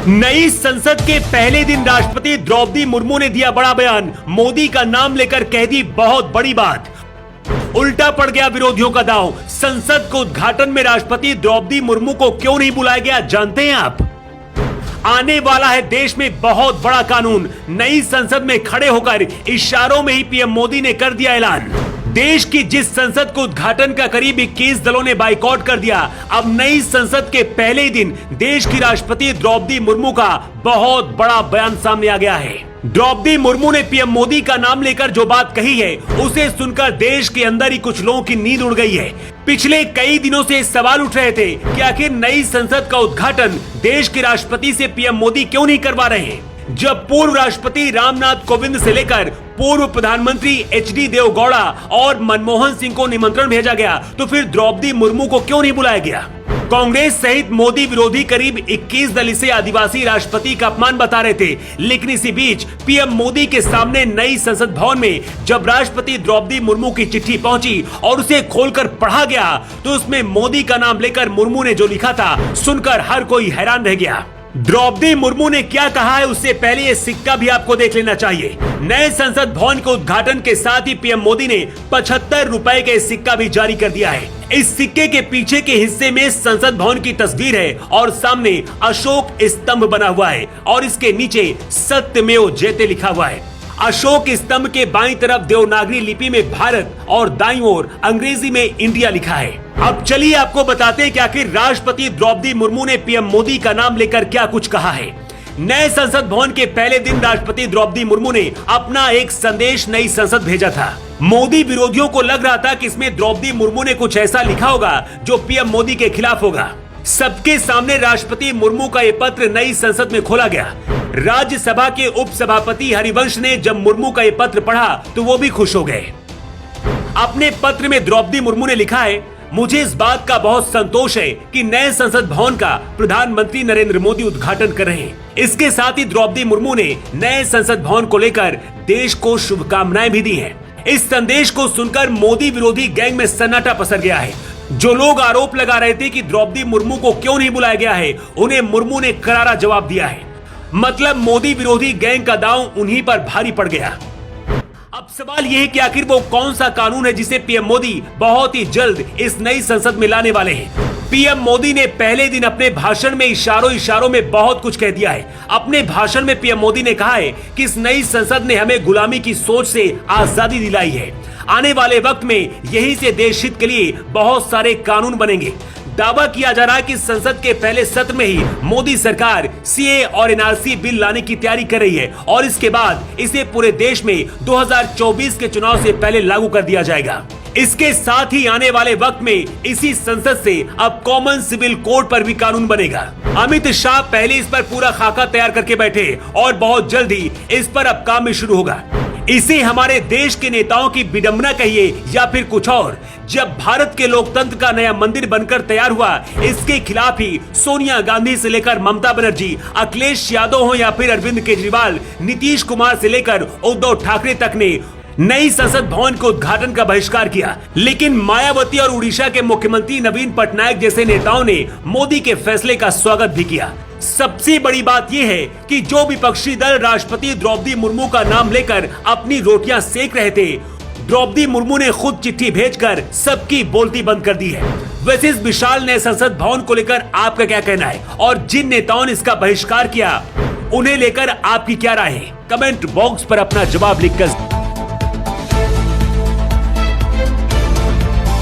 नई संसद के पहले दिन राष्ट्रपति द्रौपदी मुर्मू ने दिया बड़ा बयान। मोदी का नाम लेकर कह दी बहुत बड़ी बात। उल्टा पड़ गया विरोधियों का दांव। संसद के उद्घाटन में राष्ट्रपति द्रौपदी मुर्मू को क्यों नहीं बुलाया गया, जानते हैं आप? आने वाला है देश में बहुत बड़ा कानून। नई संसद में खड़े होकर इशारों में ही पीएम मोदी ने कर दिया ऐलान। देश की जिस संसद को उद्घाटन का करीब 21 दलों ने बाइकआउट कर दिया, अब नई संसद के पहले ही दिन देश की राष्ट्रपति द्रौपदी मुर्मू का बहुत बड़ा बयान सामने आ गया है। द्रौपदी मुर्मू ने पीएम मोदी का नाम लेकर जो बात कही है, उसे सुनकर देश के अंदर ही कुछ लोगों की नींद उड़ गई है। पिछले कई दिनों से सवाल उठ रहे थे कि आखिर नई संसद का उद्घाटन देश के राष्ट्रपति से पीएम मोदी क्यों नहीं करवा रहे हैं। जब पूर्व राष्ट्रपति रामनाथ कोविंद से लेकर पूर्व प्रधानमंत्री एचडी देवगौड़ा और मनमोहन सिंह को निमंत्रण भेजा गया, तो फिर द्रौपदी मुर्मू को क्यों नहीं बुलाया गया? कांग्रेस सहित मोदी विरोधी करीब 21 दल इसे आदिवासी राष्ट्रपति का अपमान बता रहे थे। लेकिन इसी बीच पीएम मोदी के सामने नई संसद भवन में जब राष्ट्रपति द्रौपदी मुर्मू की चिट्ठी पहुंची और उसे खोलकर पढ़ा गया, तो उसमें मोदी का नाम लेकर मुर्मू ने जो लिखा था, सुनकर हर कोई हैरान रह गया। द्रौपदी मुर्मू ने क्या कहा है, उससे पहले ये सिक्का भी आपको देख लेना चाहिए। नए संसद भवन के उद्घाटन के साथ ही पीएम मोदी ने 75 रुपए का सिक्का भी जारी कर दिया है। इस सिक्के के पीछे के हिस्से में संसद भवन की तस्वीर है और सामने अशोक स्तंभ बना हुआ है और इसके नीचे सत्यमेव जयते लिखा हुआ है। अशोक स्तंभ के बाईं तरफ देवनागरी लिपि में भारत और दाईं ओर अंग्रेजी में इंडिया लिखा है। अब चलिए आपको बताते हैं कि आखिर राष्ट्रपति द्रौपदी मुर्मू ने पीएम मोदी का नाम लेकर क्या कुछ कहा है। नए संसद भवन के पहले दिन राष्ट्रपति द्रौपदी मुर्मू ने अपना एक संदेश नई संसद भेजा था। मोदी विरोधियों को लग रहा था कि इसमें द्रौपदी मुर्मू ने कुछ ऐसा लिखा होगा जो पीएम मोदी के खिलाफ होगा। सबके सामने राष्ट्रपति मुर्मू का ये पत्र नई संसद में खोला गया। राज्यसभा के उपसभापति हरिवंश ने जब मुर्मू का ये पत्र पढ़ा तो वो भी खुश हो गए। अपने पत्र में द्रौपदी मुर्मू ने लिखा है, मुझे इस बात का बहुत संतोष है कि नए संसद भवन का प्रधानमंत्री नरेंद्र मोदी उद्घाटन कर रहे हैं। इसके साथ ही द्रौपदी मुर्मू ने नए संसद भवन को लेकर देश को शुभकामनाएं भी दी हैं। इस संदेश को सुनकर मोदी विरोधी गैंग में सन्नाटा पसर गया है। जो लोग आरोप लगा रहे थे कि द्रौपदी मुर्मू को क्यों नहीं बुलाया गया है, उन्हें मुर्मू ने करारा जवाब दिया है। मतलब मोदी विरोधी गैंग का दांव उन्हीं पर भारी पड़ गया। अब सवाल यह है कि आखिर वो कौन सा कानून है जिसे पीएम मोदी बहुत ही जल्द इस नई संसद में लाने वाले हैं। पीएम मोदी ने पहले दिन अपने भाषण में इशारों में बहुत कुछ कह दिया है। अपने भाषण में पीएम मोदी ने कहा है कि इस नई संसद ने हमें गुलामी की सोच से आजादी दिलाई है। आने वाले वक्त में यही से देश हित के लिए बहुत सारे कानून बनेंगे। दावा किया जा रहा है कि संसद के पहले सत्र में ही मोदी सरकार सीए और एनआरसी बिल लाने की तैयारी कर रही है और इसके बाद इसे पूरे देश में 2024 के चुनाव से पहले लागू कर दिया जाएगा। इसके साथ ही आने वाले वक्त में इसी संसद से अब कॉमन सिविल कोड पर भी कानून बनेगा। अमित शाह पहले इस पर पूरा खाका तैयार करके बैठे और बहुत जल्द ही इस पर अब काम भी शुरू होगा। इसे हमारे देश के नेताओं की विडंबना कहिए या फिर कुछ और। जब भारत के लोकतंत्र का नया मंदिर बनकर तैयार हुआ, इसके खिलाफ ही सोनिया गांधी से लेकर ममता बनर्जी, अखिलेश यादव हो या फिर अरविंद केजरीवाल, नीतीश कुमार से लेकर उद्धव ठाकरे तक ने नई संसद भवन के उद्घाटन का बहिष्कार किया। लेकिन मायावती और उड़ीसा के मुख्यमंत्री नवीन पटनायक जैसे नेताओं ने मोदी के फैसले का स्वागत भी किया। सबसे बड़ी बात यह है कि जो विपक्षी दल राष्ट्रपति द्रौपदी मुर्मू का नाम लेकर अपनी रोटियां सेक रहे थे, द्रौपदी मुर्मू ने खुद चिट्ठी भेजकर सबकी बोलती बंद कर दी है। वैसे इस विशाल नए संसद भवन को लेकर आपका क्या कहना है और जिन नेताओं ने इसका बहिष्कार किया, उन्हें लेकर आपकी क्या राय है? कमेंट बॉक्स पर अपना जवाब लिखकर